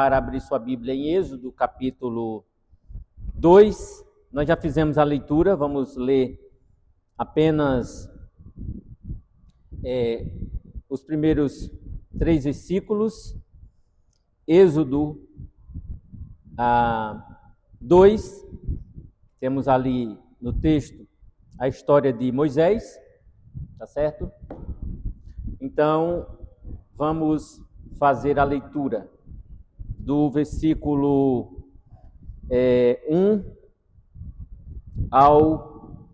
Para abrir sua Bíblia em Êxodo, capítulo 2, nós já fizemos a leitura, vamos ler apenas os primeiros 3 versículos. Êxodo 2, temos ali no texto a história de Moisés, tá certo? Então, vamos fazer a leitura do versículo 1 ao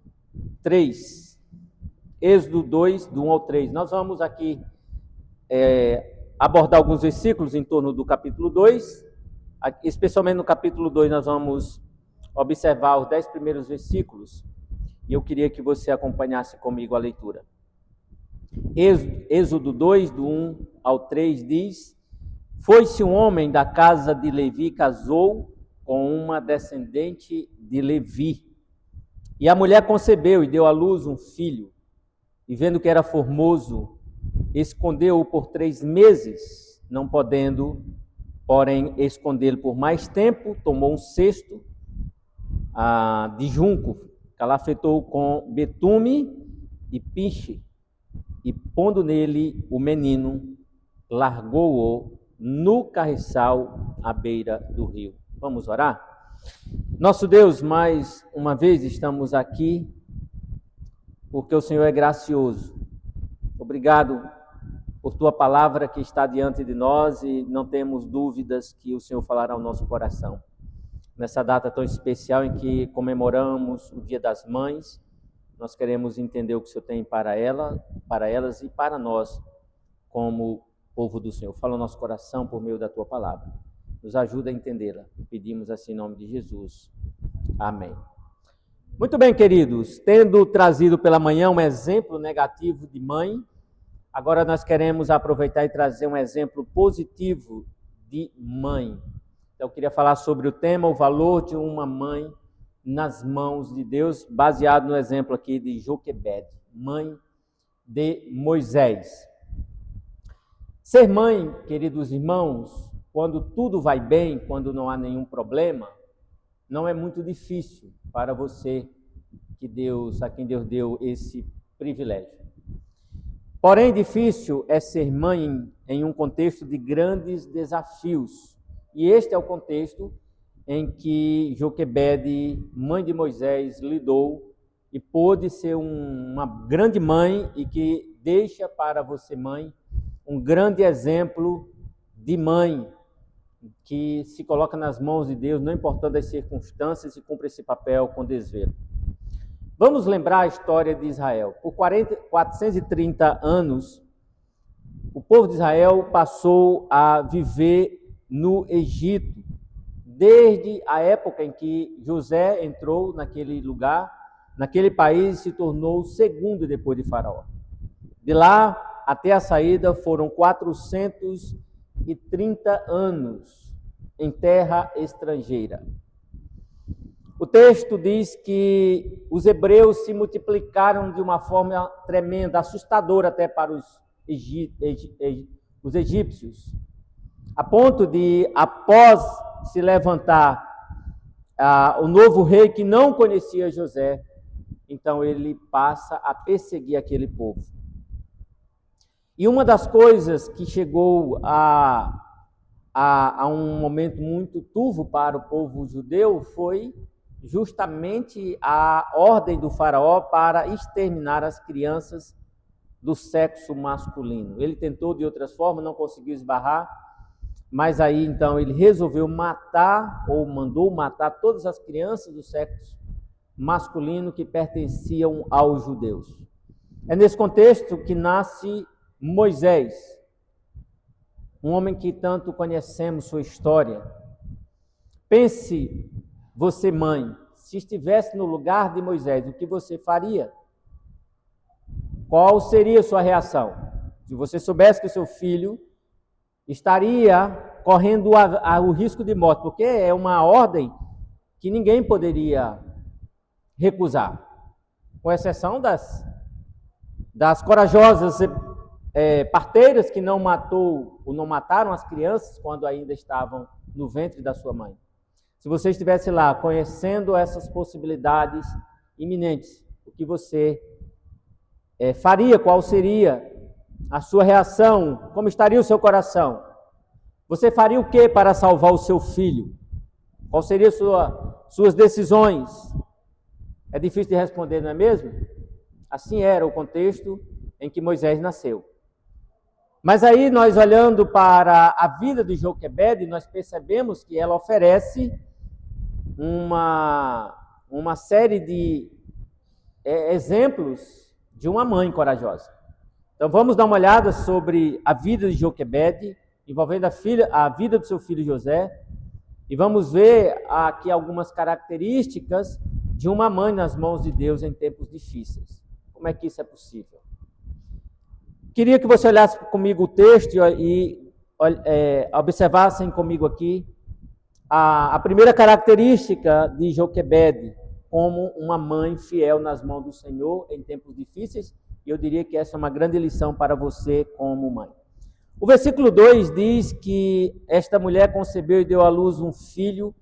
3. Êxodo 2, do 1 ao 3. Nós vamos aqui abordar alguns versículos em torno do capítulo 2. Especialmente no capítulo 2, nós vamos observar os 10 primeiros versículos. E eu queria que você acompanhasse comigo a leitura. Êxodo 2, do 1 ao 3, diz: Foi-se um homem da casa de Levi, casou com uma descendente de Levi. E a mulher concebeu e deu à luz um filho. E vendo que era formoso, escondeu-o por 3 meses, não podendo, porém, escondê-lo por mais tempo, tomou um cesto de junco, calafetou com betume e piche, e pondo nele o menino, largou-o no carriçal à beira do rio. Vamos orar? Nosso Deus, mais uma vez estamos aqui porque o Senhor é gracioso. Obrigado por tua palavra que está diante de nós e não temos dúvidas que o Senhor falará ao nosso coração. Nessa data tão especial em que comemoramos o Dia das Mães, nós queremos entender o que o Senhor tem para elas e para nós como povo do Senhor. Fala o nosso coração por meio da tua palavra. Nos ajuda a entendê-la. Pedimos assim em nome de Jesus. Amém. Muito bem, queridos. Tendo trazido pela manhã um exemplo negativo de mãe, agora nós queremos aproveitar e trazer um exemplo positivo de mãe. Então, eu queria falar sobre o tema, o valor de uma mãe nas mãos de Deus, baseado no exemplo aqui de Joquebede, mãe de Moisés. Ser mãe, queridos irmãos, quando tudo vai bem, quando não há nenhum problema, não é muito difícil para você a quem Deus deu esse privilégio. Porém, difícil é ser mãe em um contexto de grandes desafios. E este é o contexto em que Joquebede, mãe de Moisés, lidou e pôde ser uma grande mãe e que deixa para você, mãe, um grande exemplo de mãe que se coloca nas mãos de Deus, não importando as circunstâncias, e cumpre esse papel com desvelo. Vamos lembrar a história de Israel. Por 430 anos, o povo de Israel passou a viver no Egito, desde a época em que José entrou naquele lugar, naquele país, se tornou o segundo depois de Faraó. De lá até a saída foram 430 anos em terra estrangeira. O texto diz que os hebreus se multiplicaram de uma forma tremenda, assustadora até para os egípcios, a ponto de, após se levantar o novo rei que não conhecia José, então ele passa a perseguir aquele povo. E uma das coisas que chegou a um momento muito turvo para o povo judeu foi justamente a ordem do faraó para exterminar as crianças do sexo masculino. Ele tentou de outras formas, não conseguiu esbarrar, mas aí então ele resolveu matar, ou mandou matar todas as crianças do sexo masculino que pertenciam aos judeus. É nesse contexto que nasce Moisés, um homem que tanto conhecemos sua história. Pense, você mãe, se estivesse no lugar de Moisés, o que você faria? Qual seria a sua reação? Se você soubesse que o seu filho estaria correndo o risco de morte, porque é uma ordem que ninguém poderia recusar, com exceção das corajosas parteiras que não mataram as crianças quando ainda estavam no ventre da sua mãe. Se você estivesse lá conhecendo essas possibilidades iminentes, o que você faria? Qual seria a sua reação? Como estaria o seu coração? Você faria o que para salvar o seu filho? Qual seriam suas decisões? É difícil de responder, não é mesmo? Assim era o contexto em que Moisés nasceu. Mas aí nós olhando para a vida de Joquebede, nós percebemos que ela oferece uma série de exemplos de uma mãe corajosa. Então vamos dar uma olhada sobre a vida de Joquebede, envolvendo a vida do seu filho José, e vamos ver aqui algumas características de uma mãe nas mãos de Deus em tempos difíceis. Como é que isso é possível? Queria que você olhasse comigo o texto e observassem comigo aqui a primeira característica de Joquebede como uma mãe fiel nas mãos do Senhor em tempos difíceis. E eu diria que essa é uma grande lição para você como mãe. O versículo 2 diz que esta mulher concebeu e deu à luz um filho.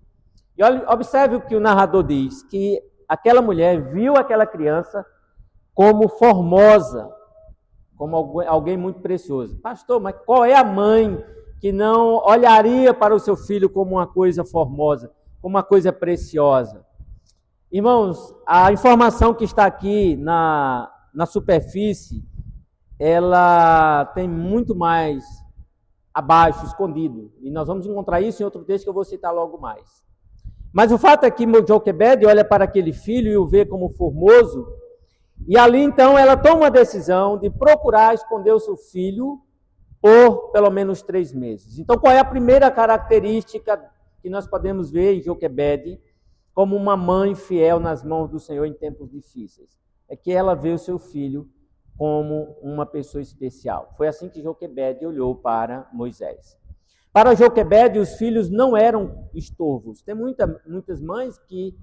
E observe o que o narrador diz, que aquela mulher viu aquela criança como formosa, como alguém muito precioso. Pastor, mas qual é a mãe que não olharia para o seu filho como uma coisa formosa, como uma coisa preciosa? Irmãos, a informação que está aqui na superfície, ela tem muito mais abaixo, escondido. E nós vamos encontrar isso em outro texto que eu vou citar logo mais. Mas o fato é que Joquebede olha para aquele filho e o vê como formoso, e ali então ela toma uma decisão de procurar esconder o seu filho por pelo menos 3 meses. Então qual é a primeira característica que nós podemos ver em Joquebede como uma mãe fiel nas mãos do Senhor em tempos difíceis? É que ela vê o seu filho como uma pessoa especial. Foi assim que Joquebede olhou para Moisés. Para Joquebede, os filhos não eram estorvos. Tem muitas mães que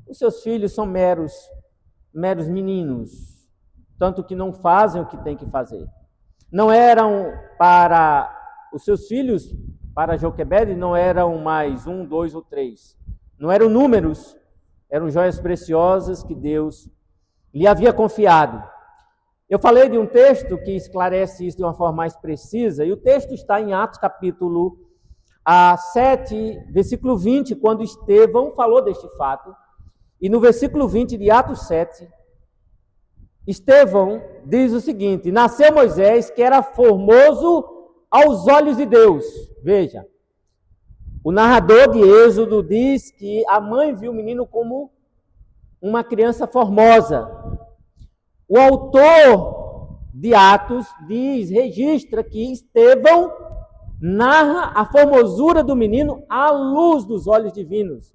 os seus filhos são meros meninos, tanto que não fazem o que tem que fazer. Não eram para os seus filhos, para Joquebede, não eram mais 1, 2 ou 3. Não eram números, eram joias preciosas que Deus lhe havia confiado. Eu falei de um texto que esclarece isso de uma forma mais precisa, e o texto está em Atos capítulo 7, versículo 20, quando Estevão falou deste fato. E no versículo 20 de Atos 7, Estevão diz o seguinte: nasceu Moisés, que era formoso aos olhos de Deus. Veja, o narrador de Êxodo diz que a mãe viu o menino como uma criança formosa. O autor de Atos registra que Estevão narra a formosura do menino à luz dos olhos divinos.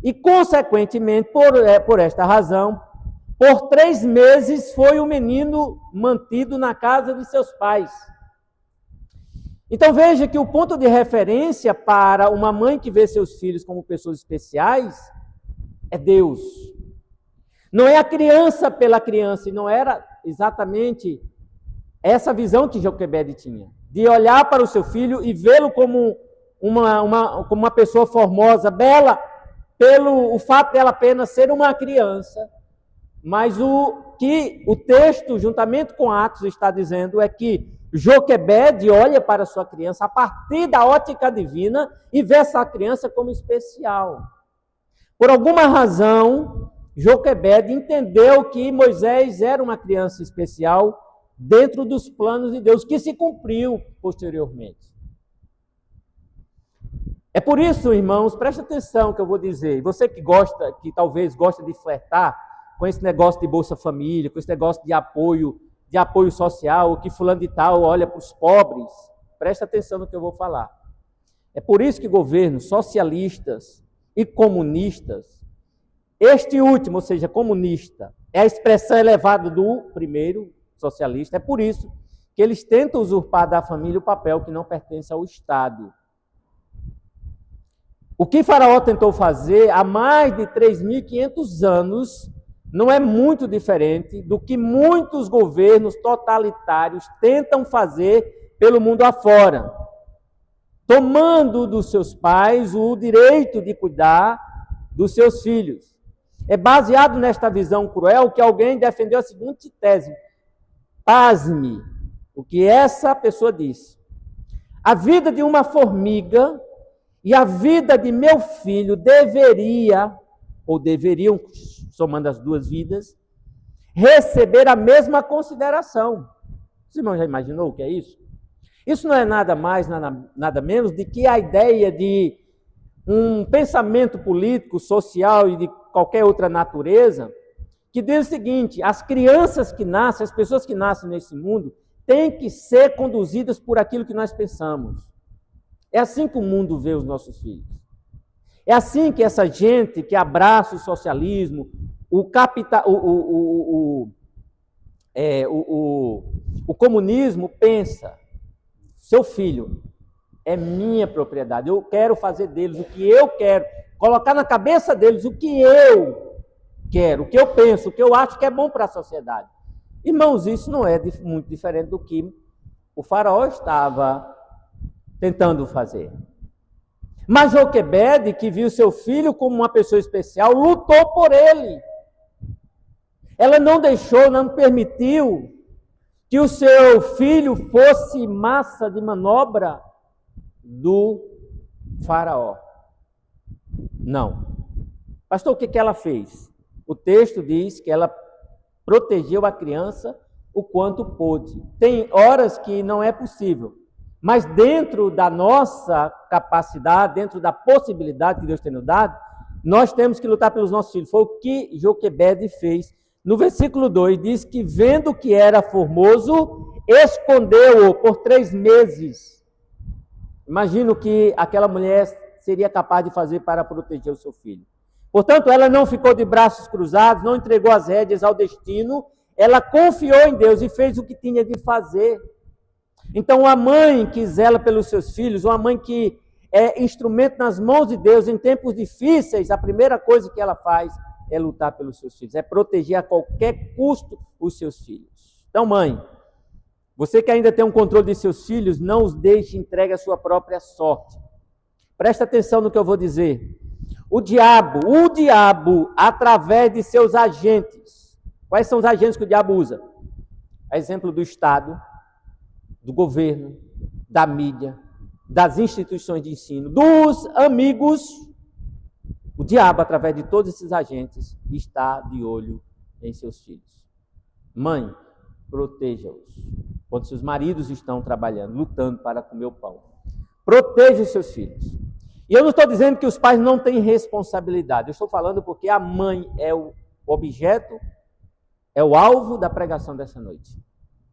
E, consequentemente, por esta razão, por 3 meses foi o menino mantido na casa de seus pais. Então veja que o ponto de referência para uma mãe que vê seus filhos como pessoas especiais é Deus. Não é a criança pela criança, e não era exatamente essa visão que Joquebede tinha, de olhar para o seu filho e vê-lo como uma pessoa formosa, bela, pelo o fato dela apenas ser uma criança. Mas o que o texto, juntamente com Atos, está dizendo é que Joquebede olha para sua criança a partir da ótica divina e vê essa criança como especial. Por alguma razão, Joquebede entendeu que Moisés era uma criança especial dentro dos planos de Deus, que se cumpriu posteriormente. É por isso, irmãos, preste atenção que eu vou dizer. Você que talvez gosta de flertar com esse negócio de Bolsa Família, com esse negócio de apoio social, que fulano de tal olha para os pobres, preste atenção no que eu vou falar. É por isso que governos socialistas e comunistas, este último, ou seja, comunista, é a expressão elevada do primeiro, socialista. É por isso que eles tentam usurpar da família o papel que não pertence ao Estado. O que Faraó tentou fazer há mais de 3.500 anos não é muito diferente do que muitos governos totalitários tentam fazer pelo mundo afora, tomando dos seus pais o direito de cuidar dos seus filhos. É baseado nesta visão cruel que alguém defendeu a seguinte tese. Pasme o que essa pessoa disse. A vida de uma formiga e a vida de meu filho deveriam, somando as duas vidas, receber a mesma consideração. Você já imaginou o que é isso? Isso não é nada mais, nada menos do que a ideia de um pensamento político, social e de qualquer outra natureza, que diz o seguinte: as crianças que nascem, as pessoas que nascem nesse mundo, têm que ser conduzidas por aquilo que nós pensamos. É assim que o mundo vê os nossos filhos. É assim que essa gente que abraça o socialismo, o comunismo pensa: seu filho é minha propriedade, eu quero fazer deles o que eu quero, colocar na cabeça deles o que eu quero, o que eu penso, o que eu acho que é bom para a sociedade. Irmãos, isso não é muito diferente do que o faraó estava tentando fazer. Mas Joquebede, que viu seu filho como uma pessoa especial, lutou por ele. Ela não deixou, não permitiu que o seu filho fosse massa de manobra do faraó. Não. Pastor, o que ela fez? O texto diz que ela protegeu a criança o quanto pôde. Tem horas que não é possível, mas dentro da nossa capacidade, dentro da possibilidade que Deus tem nos dado, nós temos que lutar pelos nossos filhos. Foi o que Joquebede fez. No versículo 2 diz que, vendo que era formoso, escondeu-o por 3 meses. Imagino que aquela mulher seria capaz de fazer para proteger o seu filho. Portanto, ela não ficou de braços cruzados, não entregou as rédeas ao destino, ela confiou em Deus e fez o que tinha de fazer. Então, uma mãe que zela pelos seus filhos, uma mãe que é instrumento nas mãos de Deus em tempos difíceis, a primeira coisa que ela faz é lutar pelos seus filhos, é proteger a qualquer custo os seus filhos. Então, mãe, você que ainda tem um controle de seus filhos, não os deixe entregue à sua própria sorte. Presta atenção no que eu vou dizer. O diabo, através de seus agentes, quais são os agentes que o diabo usa? Exemplo do Estado, do governo, da mídia, das instituições de ensino, dos amigos. O diabo, através de todos esses agentes, está de olho em seus filhos. Mãe, proteja-os. Quando seus maridos estão trabalhando, lutando para comer o pão. Proteja os seus filhos. E eu não estou dizendo que os pais não têm responsabilidade. Eu estou falando porque a mãe é o objeto, é o alvo da pregação dessa noite.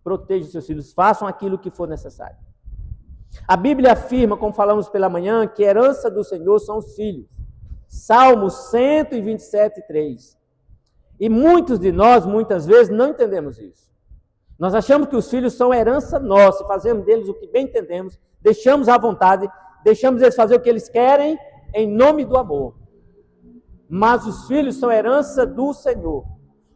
Proteja os seus filhos, façam aquilo que for necessário. A Bíblia afirma, como falamos pela manhã, que a herança do Senhor são os filhos. Salmo 127, 3. E muitos de nós, muitas vezes, não entendemos isso. Nós achamos que os filhos são herança nossa, fazemos deles o que bem entendemos, deixamos à vontade, deixamos eles fazer o que eles querem em nome do amor. Mas os filhos são herança do Senhor.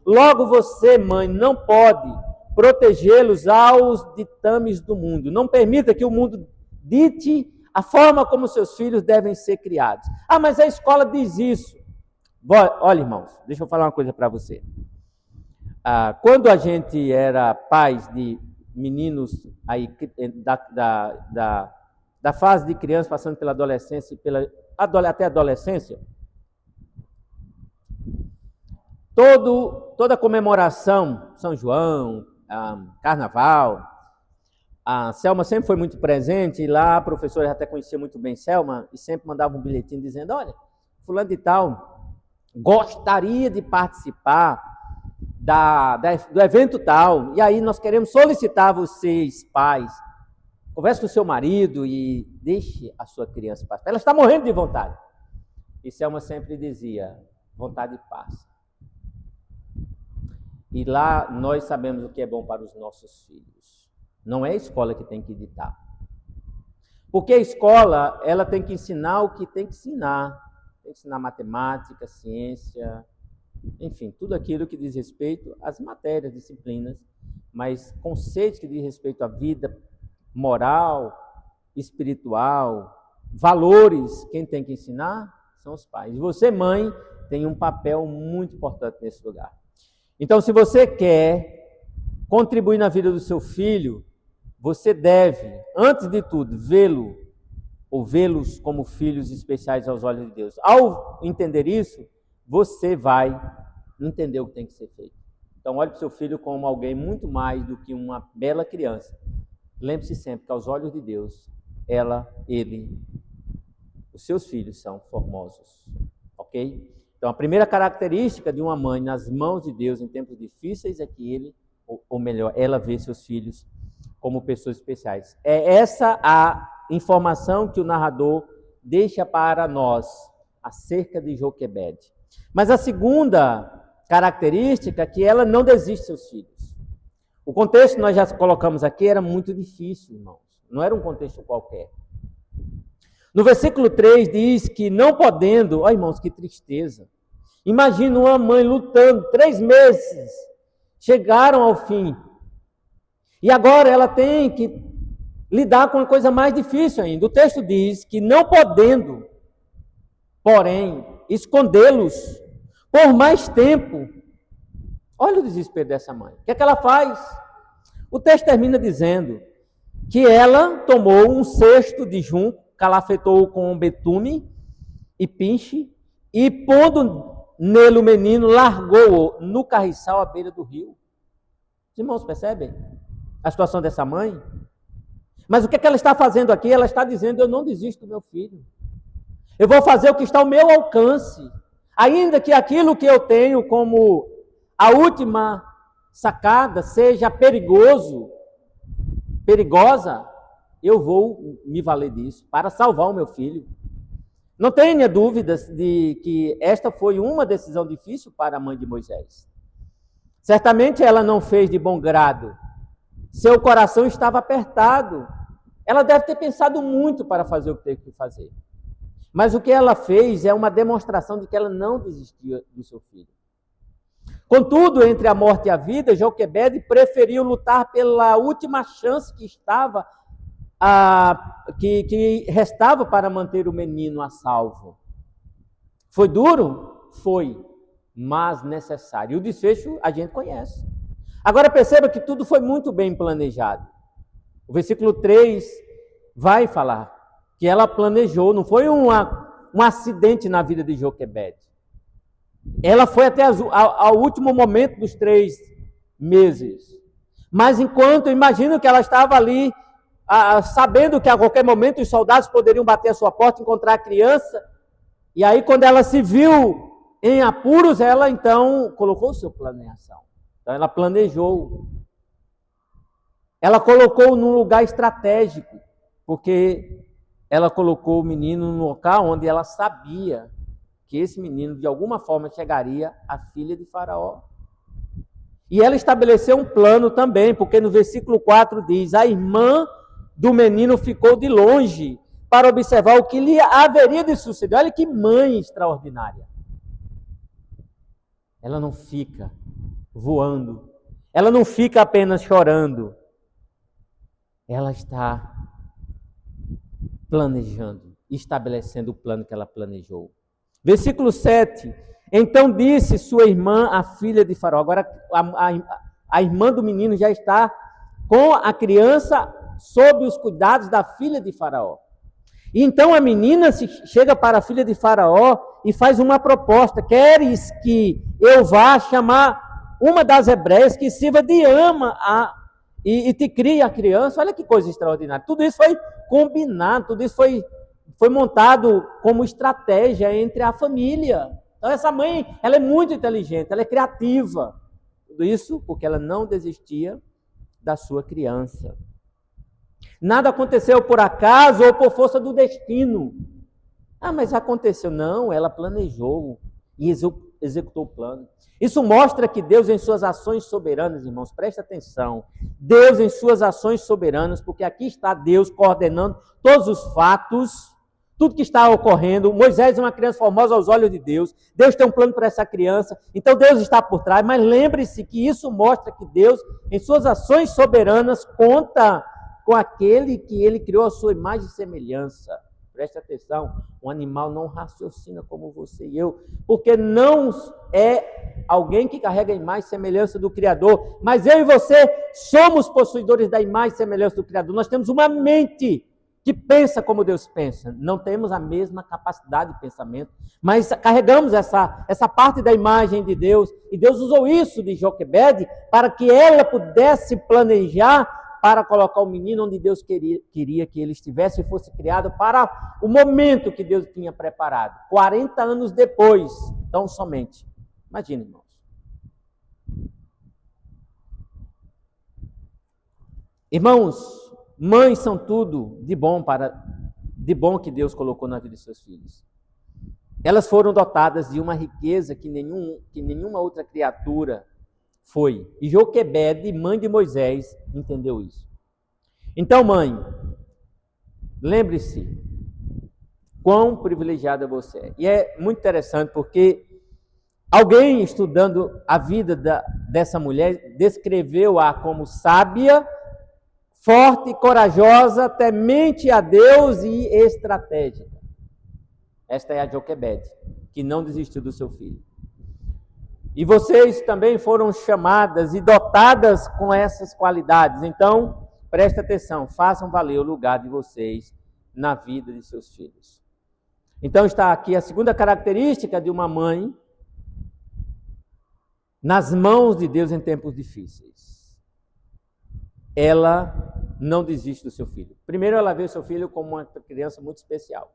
Logo você, mãe, não pode protegê-los aos ditames do mundo. Não permita que o mundo dite a forma como seus filhos devem ser criados. Ah, mas a escola diz isso. Olha, irmãos, deixa eu falar uma coisa para você. Quando a gente era pais de meninos aí, da fase de criança, passando pela adolescência, até a adolescência, toda comemoração, São João, Carnaval, a Selma sempre foi muito presente, e lá a professora até conhecia muito bem Selma, e sempre mandava um bilhetinho dizendo: olha, fulano de tal gostaria de participar do evento tal, e aí nós queremos solicitar vocês, pais, converse com o seu marido e deixe a sua criança participar. Ela está morrendo de vontade. E Selma sempre dizia: vontade passa. E lá nós sabemos o que é bom para os nossos filhos. Não é a escola que tem que ditar. Porque a escola, ela tem que ensinar o que tem que ensinar. Tem que ensinar matemática, ciência, enfim, tudo aquilo que diz respeito às matérias, disciplinas, mas conceitos que diz respeito à vida moral, espiritual, valores, quem tem que ensinar são os pais. E você, mãe, tem um papel muito importante nesse lugar. Então, se você quer contribuir na vida do seu filho, você deve, antes de tudo, vê-lo ou vê-los como filhos especiais aos olhos de Deus. Ao entender isso, você vai entender o que tem que ser feito. Então, olhe para o seu filho como alguém muito mais do que uma bela criança. Lembre-se sempre que aos olhos de Deus, ela, ele, os seus filhos são formosos. Ok? Então, a primeira característica de uma mãe nas mãos de Deus em tempos difíceis é que ele, ou melhor, ela vê seus filhos como pessoas especiais. É essa a informação que o narrador deixa para nós acerca de Joquebede. Mas a segunda característica é que ela não desiste de seus filhos. O contexto que nós já colocamos aqui era muito difícil, irmãos. Não era um contexto qualquer. No versículo 3 diz que não podendo... Olha, irmãos, que tristeza. Imagina uma mãe lutando 3 meses. Chegaram ao fim. E agora ela tem que lidar com uma coisa mais difícil ainda. O texto diz que não podendo, porém, escondê-los por mais tempo. Olha o desespero dessa mãe. O que é que ela faz? O texto termina dizendo que ela tomou um cesto de junco, calafetou-o com betume e pinche, e pondo nele o menino, largou-o no carriçal à beira do rio. Os irmãos percebem a situação dessa mãe? Mas o que é que ela está fazendo aqui? Ela está dizendo, eu não desisto do meu filho. Eu vou fazer o que está ao meu alcance. Ainda que aquilo que eu tenho como a última sacada seja perigosa, eu vou me valer disso para salvar o meu filho. Não tenha dúvidas de que esta foi uma decisão difícil para a mãe de Moisés. Certamente ela não fez de bom grado. Seu coração estava apertado. Ela deve ter pensado muito para fazer o que teve que fazer. Mas o que ela fez é uma demonstração de que ela não desistia do seu filho. Contudo, entre a morte e a vida, Joquebede preferiu lutar pela última chance que restava para manter o menino a salvo. Foi duro? Foi, mas necessário. E o desfecho a gente conhece. Agora perceba que tudo foi muito bem planejado. O versículo 3 vai falar que ela planejou, não foi um acidente na vida de Joquebede. Ela foi até ao último momento dos 3 meses. Mas enquanto, imagino que ela estava ali, sabendo que a qualquer momento os soldados poderiam bater a sua porta, encontrar a criança. E aí, quando ela se viu em apuros, ela então colocou o seu plano em ação. Então, ela planejou. Ela colocou num lugar estratégico, porque ela colocou o menino no local onde ela sabia que esse menino, de alguma forma, chegaria à filha de Faraó. E ela estabeleceu um plano também, porque no versículo 4 diz, a irmã do menino ficou de longe para observar o que lhe haveria de suceder. Olha que mãe extraordinária. Ela não fica voando, ela não fica apenas chorando, ela está planejando, estabelecendo o plano que ela planejou. Versículo 7, então disse sua irmã, a filha de Faraó, agora a irmã do menino já está com a criança sob os cuidados da filha de Faraó. E então a menina chega para a filha de Faraó e faz uma proposta, queres que eu vá chamar uma das hebreias que sirva de ama e te crie a criança? Olha que coisa extraordinária. Tudo isso foi combinado, tudo isso foi montado como estratégia entre a família. Então essa mãe, ela é muito inteligente, ela é criativa. Tudo isso porque ela não desistia da sua criança. Nada aconteceu por acaso ou por força do destino. Mas aconteceu. Não, ela planejou e executou o plano. Isso mostra que Deus, em suas ações soberanas, irmãos, presta atenção. Deus, em suas ações soberanas, porque aqui está Deus coordenando todos os fatos, tudo que está ocorrendo. Moisés é uma criança formosa aos olhos de Deus. Deus tem um plano para essa criança. Então Deus está por trás. Mas lembre-se que isso mostra que Deus, em suas ações soberanas, conta com aquele que ele criou a sua imagem e semelhança. Preste atenção, um animal não raciocina como você e eu, porque não é alguém que carrega a imagem e semelhança do Criador, mas eu e você somos possuidores da imagem e semelhança do Criador. Nós temos uma mente que pensa como Deus pensa. Não temos a mesma capacidade de pensamento, mas carregamos essa parte da imagem de Deus, e Deus usou isso de Joquebede para que ela pudesse planejar para colocar o menino onde Deus queria que ele estivesse e fosse criado para o momento que Deus tinha preparado. 40 anos depois, tão somente. Imagina, irmãos. Irmãos, mães são tudo de bom que Deus colocou na vida de seus filhos. Elas foram dotadas de uma riqueza que nenhuma outra criatura foi. E Joquebede, mãe de Moisés, entendeu isso. Então, mãe, lembre-se quão privilegiada você é. E é muito interessante porque alguém estudando a vida dessa mulher descreveu-a como sábia, forte, corajosa, temente a Deus e estratégica. Esta é a Joquebede, que não desistiu do seu filho. E vocês também foram chamadas e dotadas com essas qualidades. Então, preste atenção, façam valer o lugar de vocês na vida de seus filhos. Então, está aqui a segunda característica de uma mãe nas mãos de Deus em tempos difíceis. Ela não desiste do seu filho. Primeiro, ela vê o seu filho como uma criança muito especial,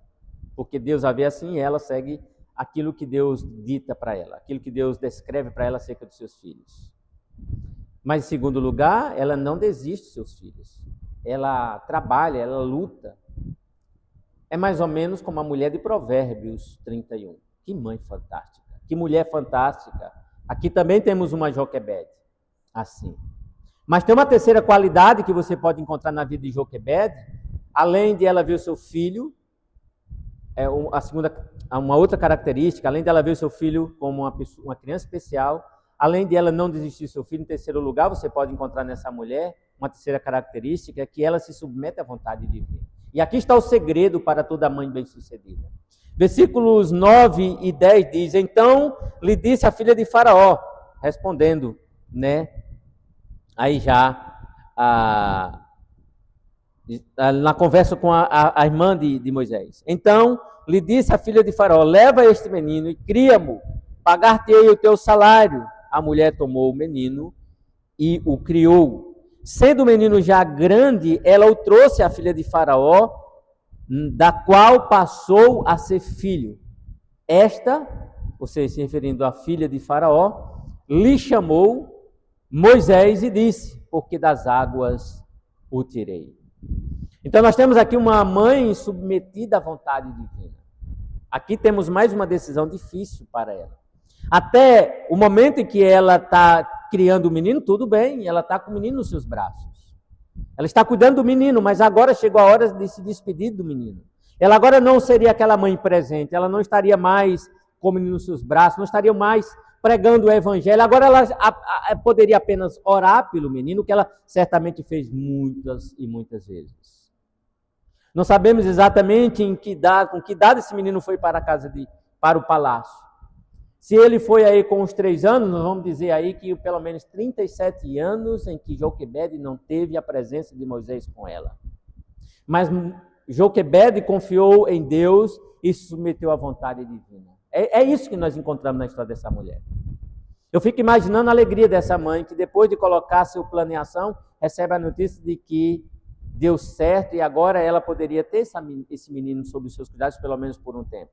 porque Deus a vê assim e ela segue aquilo que Deus dita para ela, aquilo que Deus descreve para ela acerca dos seus filhos. Mas, em segundo lugar, ela não desiste dos seus filhos. Ela trabalha, ela luta. É mais ou menos como a mulher de Provérbios 31. Que mãe fantástica, que mulher fantástica. Aqui também temos uma Joquebede, assim. Mas tem uma terceira qualidade que você pode encontrar na vida de Joquebede, além de ela ver o seu filho, uma outra característica, além de ela ver o seu filho como uma criança especial, além de ela não desistir do seu filho, em terceiro lugar, você pode encontrar nessa mulher uma terceira característica, é que ela se submete à vontade divina. E aqui está o segredo para toda mãe bem-sucedida. Versículos 9 e 10 diz: então lhe disse a filha de Faraó, respondendo, aí já na conversa com a irmã de Moisés. Então lhe disse a filha de Faraó: leva este menino e cria-mo, pagar-te-ei o teu salário. A mulher tomou o menino e o criou. Sendo o menino já grande, ela o trouxe à filha de Faraó, da qual passou a ser filho. Esta, ou seja, se referindo à filha de Faraó, lhe chamou Moisés e disse: porque das águas o tirei. Então nós temos aqui uma mãe submetida à vontade divina. Aqui temos mais uma decisão difícil para ela. Até o momento em que ela está criando o menino, tudo bem, ela está com o menino nos seus braços. Ela está cuidando do menino, mas agora chegou a hora de se despedir do menino. Ela agora não seria aquela mãe presente, ela não estaria mais com o menino nos seus braços, não estaria mais pregando o evangelho. Agora ela poderia apenas orar pelo menino, que ela certamente fez muitas e muitas vezes. Não sabemos exatamente com que idade esse menino foi para o palácio. Se ele foi aí com uns 3 anos, nós vamos dizer aí que pelo menos 37 anos em que Joquebede não teve a presença de Moisés com ela. Mas Joquebede confiou em Deus e se submeteu à vontade divina. É isso que nós encontramos na história dessa mulher. Eu fico imaginando a alegria dessa mãe, que depois de colocar seu plano em ação, recebe a notícia de que deu certo e agora ela poderia ter esse menino sob os seus cuidados, pelo menos por um tempo.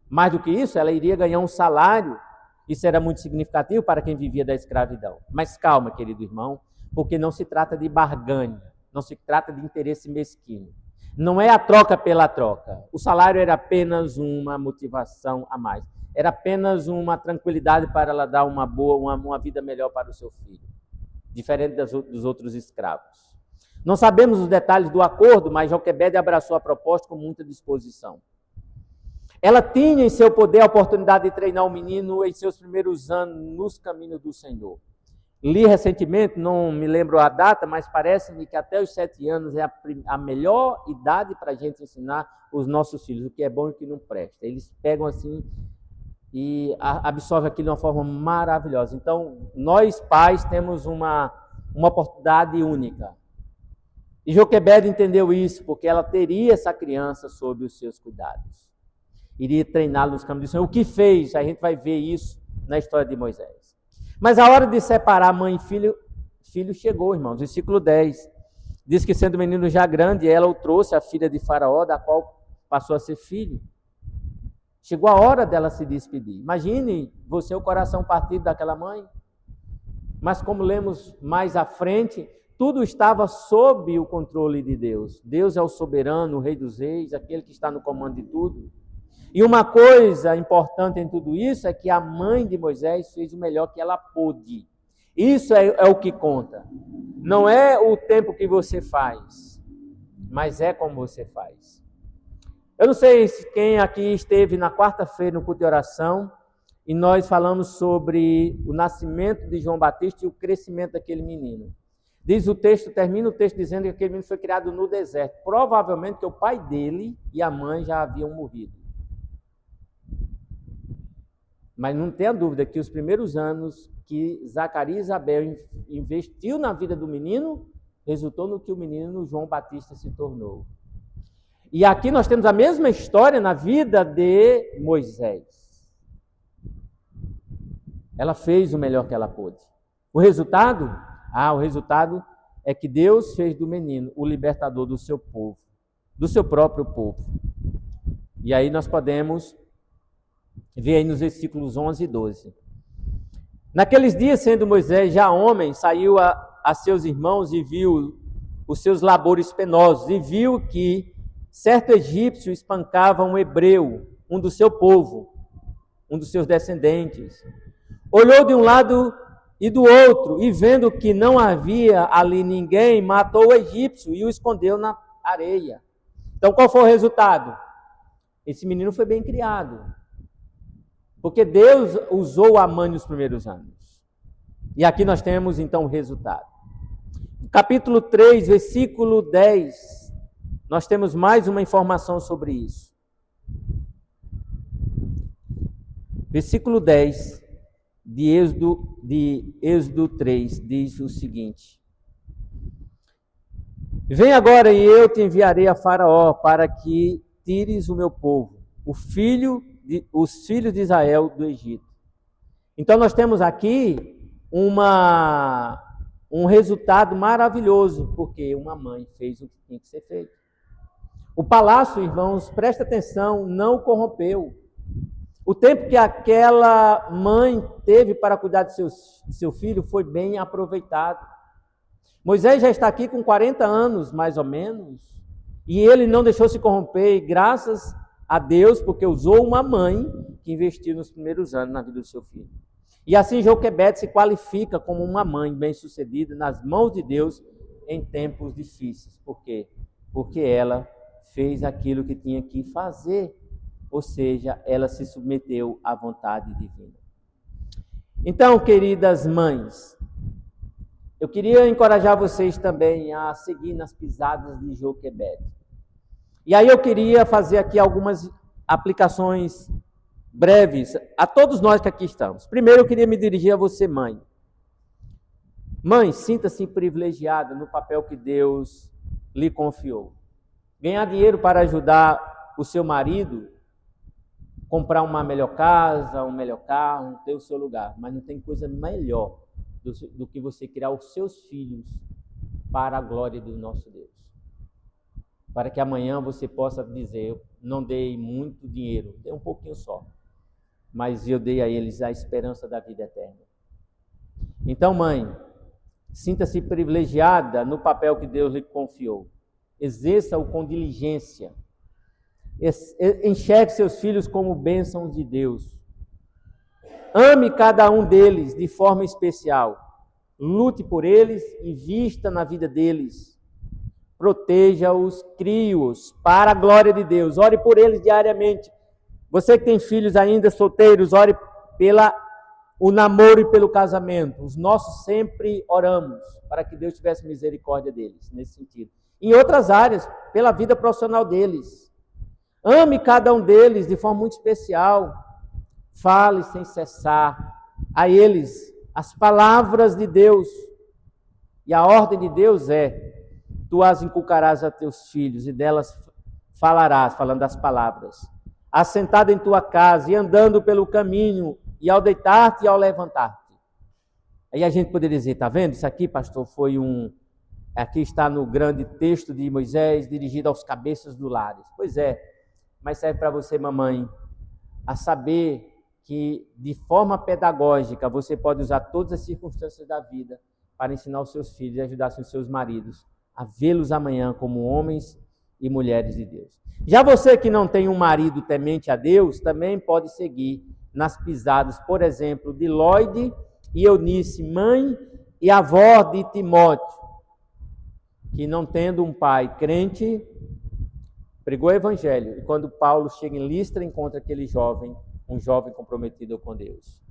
Mais do que isso, ela iria ganhar um salário. Isso era muito significativo para quem vivia da escravidão. Mas calma, querido irmão, porque não se trata de barganha, não se trata de interesse mesquinho. Não é a troca pela troca. O salário era apenas uma motivação a mais. Era apenas uma tranquilidade para ela dar uma vida melhor para o seu filho. Diferente dos outros escravos. Não sabemos os detalhes do acordo, mas Joquebede abraçou a proposta com muita disposição. Ela tinha em seu poder a oportunidade de treinar o menino em seus primeiros anos nos caminhos do Senhor. Li recentemente, não me lembro a data, mas parece-me que até os 7 anos é a melhor idade para a gente ensinar os nossos filhos, o que é bom e o que não presta. Eles pegam assim e absorvem aquilo de uma forma maravilhosa. Então, nós pais temos uma oportunidade única. E Joquebede entendeu isso, porque ela teria essa criança sob os seus cuidados. Iria treiná-lo nos caminhos do Senhor. O que fez? A gente vai ver isso na história de Moisés. Mas a hora de separar mãe e filho chegou, irmãos. Versículo 10. Diz que sendo menino já grande, ela o trouxe, a filha de Faraó, da qual passou a ser filho. Chegou a hora dela se despedir. Imagine você, o coração partido daquela mãe. Mas como lemos mais à frente, tudo estava sob o controle de Deus. Deus é o soberano, o rei dos reis, aquele que está no comando de tudo. E uma coisa importante em tudo isso é que a mãe de Moisés fez o melhor que ela pôde. Isso é o que conta. Não é o tempo que você faz, mas é como você faz. Eu não sei quem aqui esteve na quarta-feira no culto de oração e nós falamos sobre o nascimento de João Batista e o crescimento daquele menino. Diz o texto, termina o texto dizendo que aquele menino foi criado no deserto. Provavelmente que o pai dele e a mãe já haviam morrido. Mas não tenha dúvida que os primeiros anos que Zacarias e Isabel investiu na vida do menino, resultou no que o menino João Batista se tornou. E aqui nós temos a mesma história na vida de Moisés. Ela fez o melhor que ela pôde. O resultado? O resultado é que Deus fez do menino o libertador do seu povo, do seu próprio povo. E aí nós podemos ver aí nos versículos 11 e 12. Naqueles dias, sendo Moisés já homem, saiu a seus irmãos e viu os seus labores penosos, e viu que certo egípcio espancava um hebreu, um do seu povo, um dos seus descendentes. Olhou de um lado e do outro, e vendo que não havia ali ninguém, matou o egípcio e o escondeu na areia. Então, qual foi o resultado? Esse menino foi bem criado. Porque Deus usou a mãe nos primeiros anos. E aqui nós temos, então, o resultado. No capítulo 3, versículo 10, nós temos mais uma informação sobre isso. Versículo 10 de Êxodo 3 diz o seguinte: Vem agora e eu te enviarei a Faraó para que tires o meu povo, os filhos de Israel do Egito. Então nós temos aqui um resultado maravilhoso, porque uma mãe fez o que tinha que ser feito. O palácio, irmãos, presta atenção, não o corrompeu. O tempo que aquela mãe teve para cuidar de seu filho foi bem aproveitado. Moisés já está aqui com 40 anos, mais ou menos, e ele não deixou se corromper, e graças a Deus, porque usou uma mãe que investiu nos primeiros anos na vida do seu filho. E assim Joquebede se qualifica como uma mãe bem-sucedida nas mãos de Deus em tempos difíceis. Por quê? Porque ela fez aquilo que tinha que fazer, ou seja, ela se submeteu à vontade divina. Então, queridas mães, eu queria encorajar vocês também a seguir nas pisadas de Joquebede. E aí eu queria fazer aqui algumas aplicações breves a todos nós que aqui estamos. Primeiro eu queria me dirigir a você, mãe. Mãe, sinta-se privilegiada no papel que Deus lhe confiou. Ganhar dinheiro para ajudar o seu marido, comprar uma melhor casa, um melhor carro, ter o seu lugar. Mas não tem coisa melhor do que você criar os seus filhos para a glória do nosso Deus. Para que amanhã você possa dizer, eu não dei muito dinheiro, dei um pouquinho só, mas eu dei a eles a esperança da vida eterna. Então, mãe, sinta-se privilegiada no papel que Deus lhe confiou. Exerça-o com diligência. Enxergue seus filhos como bênçãos de Deus. Ame cada um deles de forma especial. Lute por eles e vista na vida deles proteja-os, crie-os para a glória de Deus. Ore por eles diariamente. Você que tem filhos ainda solteiros, ore pela o namoro e pelo casamento. Os nossos sempre oramos para que Deus tivesse misericórdia deles, nesse sentido. Em outras áreas, pela vida profissional deles. Ame cada um deles de forma muito especial. Fale sem cessar a eles as palavras de Deus. E a ordem de Deus é: tu as inculcarás a teus filhos e delas falarás, falando das palavras. Assentado em tua casa e andando pelo caminho, e ao deitar-te e ao levantar-te. Aí a gente poderia dizer, tá vendo? Isso aqui, pastor, foi aqui está no grande texto de Moisés, dirigido aos cabeças do lar. Pois é, mas serve para você, mamãe, a saber que de forma pedagógica você pode usar todas as circunstâncias da vida para ensinar os seus filhos e ajudar os seus maridos a vê-los amanhã como homens e mulheres de Deus. Já você que não tem um marido temente a Deus, também pode seguir nas pisadas, por exemplo, de Lloyd e Eunice, mãe e avó de Timóteo, que não tendo um pai crente, pregou o evangelho. E quando Paulo chega em Listra, encontra aquele jovem, um jovem comprometido com Deus.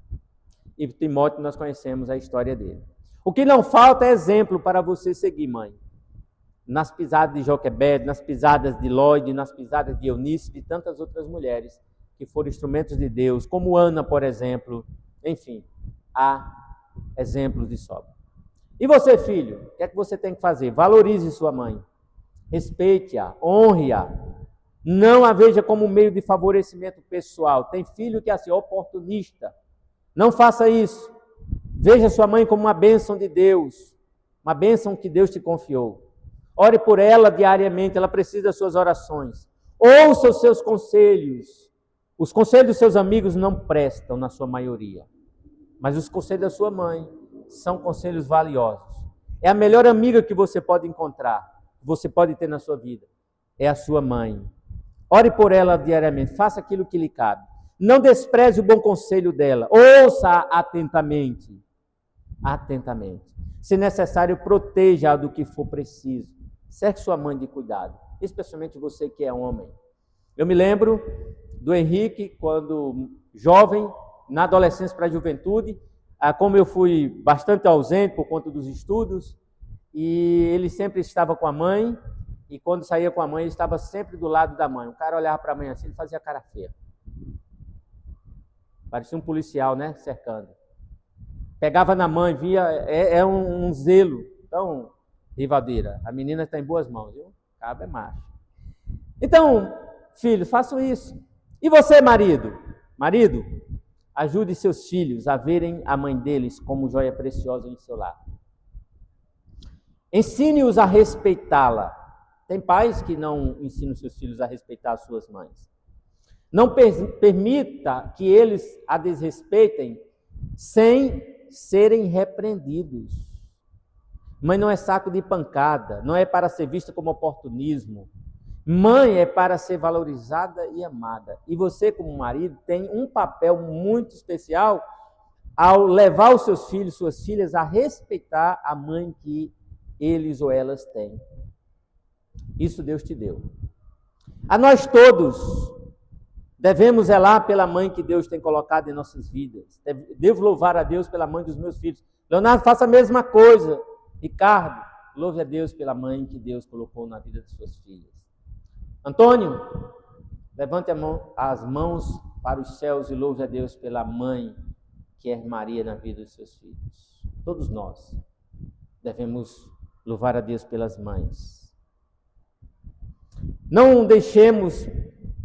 E Timóteo, nós conhecemos a história dele. O que não falta é exemplo para você seguir, mãe. Nas pisadas de Joquebede, nas pisadas de Lloyd, nas pisadas de Eunice e de tantas outras mulheres que foram instrumentos de Deus, como Ana, por exemplo. Enfim, há exemplos de sobra. E você, filho, o que é que você tem que fazer? Valorize sua mãe. Respeite-a, honre-a. Não a veja como um meio de favorecimento pessoal. Tem filho que é assim, oportunista. Não faça isso. Veja sua mãe como uma bênção de Deus. Uma bênção que Deus te confiou. Ore por ela diariamente, ela precisa das suas orações. Ouça os seus conselhos. Os conselhos dos seus amigos não prestam, na sua maioria. Mas os conselhos da sua mãe são conselhos valiosos. É a melhor amiga que você pode encontrar, que você pode ter na sua vida. É a sua mãe. Ore por ela diariamente, faça aquilo que lhe cabe. Não despreze o bom conselho dela. Ouça atentamente. Atentamente. Se necessário, proteja-a do que for preciso. Cerque sua mãe de cuidado, especialmente você que é homem. Eu me lembro do Henrique, quando jovem, na adolescência para a juventude, como eu fui bastante ausente por conta dos estudos, e ele sempre estava com a mãe, e quando saía com a mãe, ele estava sempre do lado da mãe. O cara olhava para a mãe assim, ele fazia cara feia. Parecia um policial, né, cercando. Pegava na mãe, via, é um zelo. Então, Rivadeira, a menina está em boas mãos, viu? O cabo é macho. Então, filhos, façam isso. E você, marido? Marido, ajude seus filhos a verem a mãe deles como joia preciosa em seu lar. Ensine-os a respeitá-la. Tem pais que não ensinam seus filhos a respeitar as suas mães. Não permita que eles a desrespeitem sem serem repreendidos. Mãe não é saco de pancada, não é para ser vista como oportunismo. Mãe é para ser valorizada e amada. E você, como marido, tem um papel muito especial ao levar os seus filhos, suas filhas, a respeitar a mãe que eles ou elas têm. Isso Deus te deu. A nós todos devemos zelar pela mãe que Deus tem colocado em nossas vidas. Devo louvar a Deus pela mãe dos meus filhos. Leonardo, faça a mesma coisa. Ricardo, louve a Deus pela mãe que Deus colocou na vida de suas filhas. Antônio, levante as mãos para os céus e louve a Deus pela mãe que é Maria na vida dos seus filhos. Todos nós devemos louvar a Deus pelas mães. Não deixemos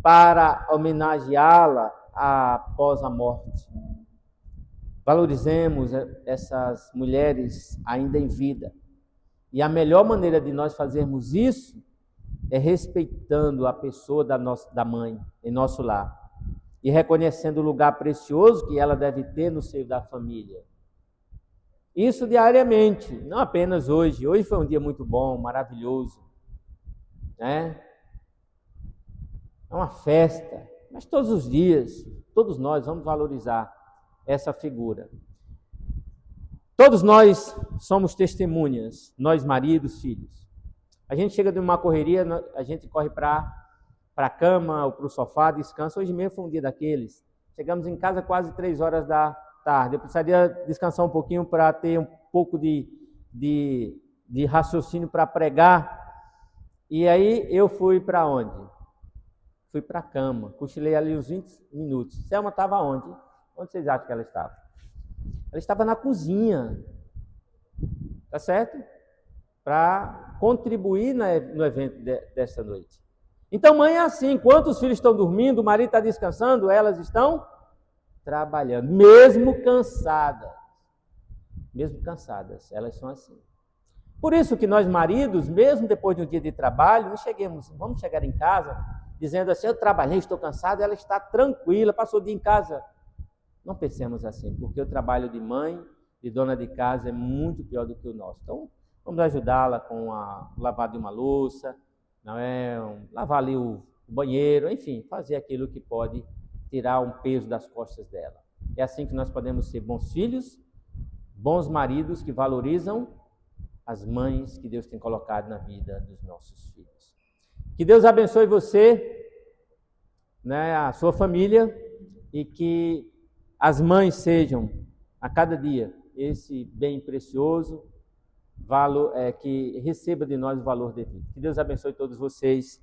para homenageá-la após a morte. Valorizemos essas mulheres ainda em vida. E a melhor maneira de nós fazermos isso é respeitando a pessoa da mãe em nosso lar e reconhecendo o lugar precioso que ela deve ter no seio da família. Isso diariamente, não apenas hoje. Hoje foi um dia muito bom, maravilhoso, né? É uma festa, mas todos os dias, todos nós vamos valorizar essa figura. Todos nós somos testemunhas, nós maridos, filhos, A gente chega de uma correria, a gente corre para a cama ou para o sofá, descansa. Hoje mesmo foi um dia daqueles. Chegamos em casa quase 3 horas da tarde. Eu precisaria descansar um pouquinho para ter um pouco de raciocínio para pregar. E aí eu fui para onde? Fui para a cama. Cochilei ali uns 20 minutos. Selma estava onde? Onde vocês acham que ela estava? Ela estava na cozinha. Tá certo? Para contribuir no evento desta noite. Então, mãe é assim, enquanto os filhos estão dormindo, o marido está descansando, elas estão trabalhando, mesmo cansadas. Mesmo cansadas, elas são assim. Por isso que nós maridos, mesmo depois de um dia de trabalho, não vamos chegar em casa dizendo assim, eu trabalhei, estou cansado, ela está tranquila, passou o dia em casa. Não pensemos assim, porque o trabalho de mãe, de dona de casa, é muito pior do que o nosso. Então, vamos ajudá-la com a lavar de uma louça, lavar ali o banheiro, enfim, fazer aquilo que pode tirar um peso das costas dela. É assim que nós podemos ser bons filhos, bons maridos que valorizam as mães que Deus tem colocado na vida dos nossos filhos. Que Deus abençoe você, a sua família, e que as mães sejam, a cada dia, esse bem precioso, que receba de nós o valor devido. Que Deus abençoe todos vocês.